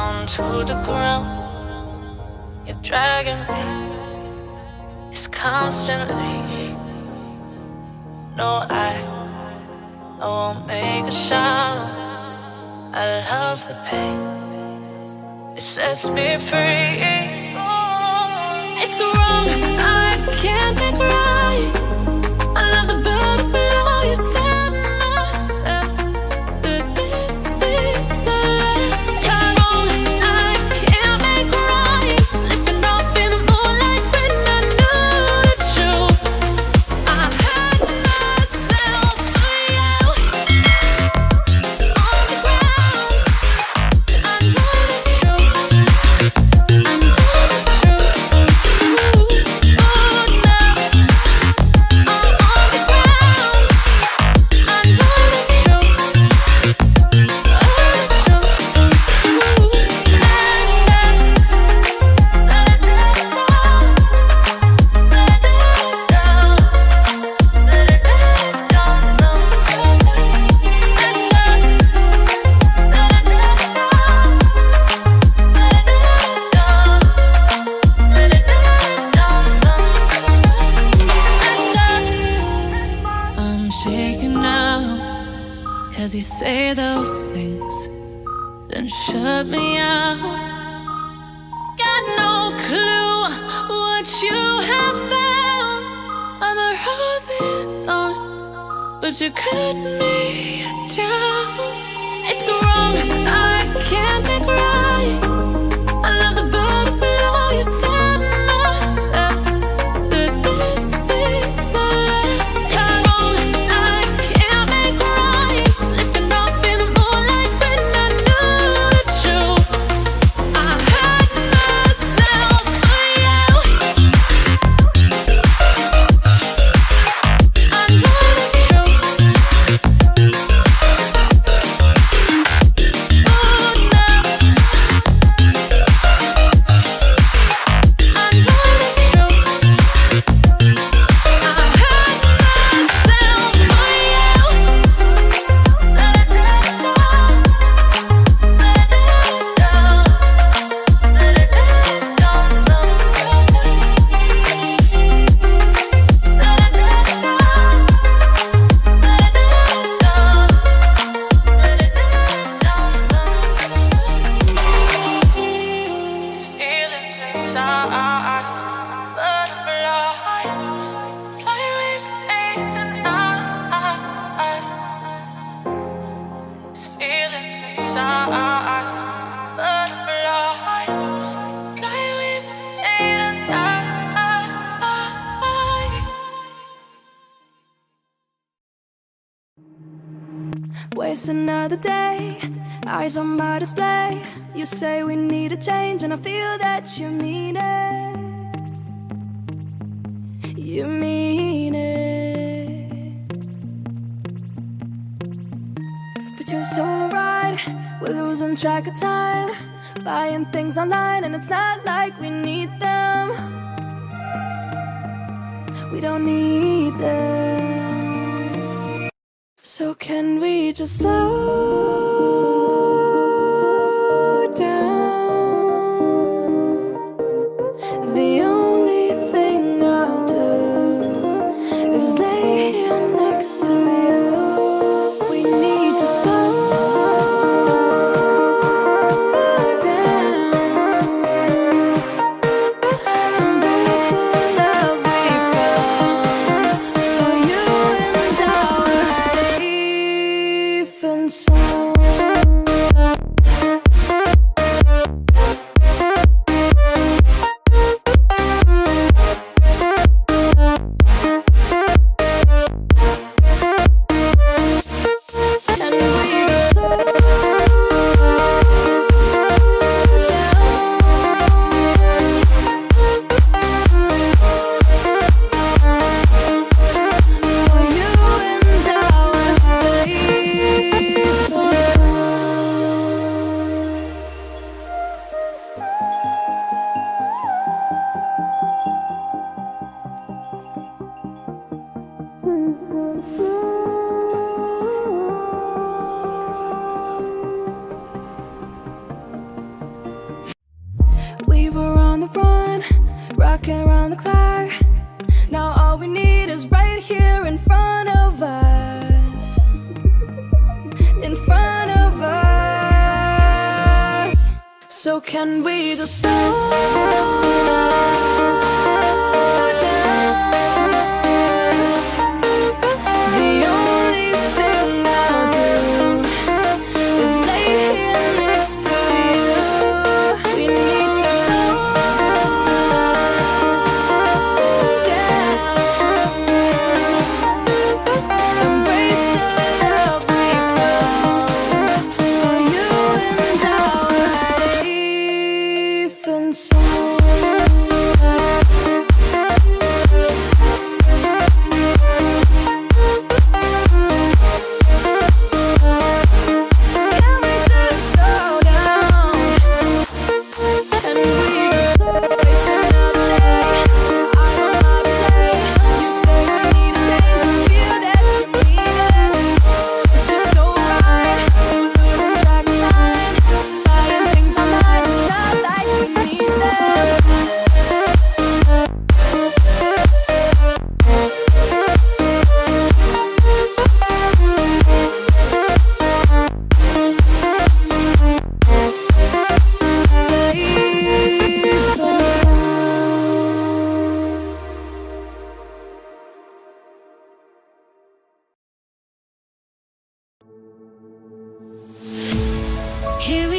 down to the ground. You're dragging me. It's constantly. No, I won't make a sound. I love the pain. It sets me free. It's wrong, I can't make right. I love the bird below you. Tell myself that this is the last time. It's wrong, I can't make right. Slipping off in the moonlight when I knew the truth. I had myself for you. On the ground, I know the truth. I know the truth. I'm shaking now, 'cause you say those things, then shut me out. Got no clue what you have found. I'm a rose in thorns, but you cut me down. It's wrong, I can't make right. I love the bird below you. Tell myself that this is the last time. It's wrong, I can't make right. Slipping off in the moonlight when I knew the truth. I had myself for you. I know the truth. Oh, now I know the Waste another day, eyes on my display. You say we need a change, and I feel that you mean it. You mean it. But you're so right, we're losing track of time. Buying things online, and it's not like we need them. We don't need them. So can we just slow down? The only thing I'll do is lay here next to you. We need to slow down. Embrace the love we found. For you and I were safe and sound. And we just slow down. For you and I were safe and sound. the run, rocking around the clock. Now all we need is right here in front of us. In front of us. So can we just slow down? The only thing I'll do is lay here next to you. We need to slow down. Embrace the love we found. For you and I are safe and sound. Can we just slow down? And we just waste another day. I don't know how to play. You say we need a change. I feel that you need it. But you're so right. We're losing track of time. Buying things online. It's not like we need them. Safe and sound. Here we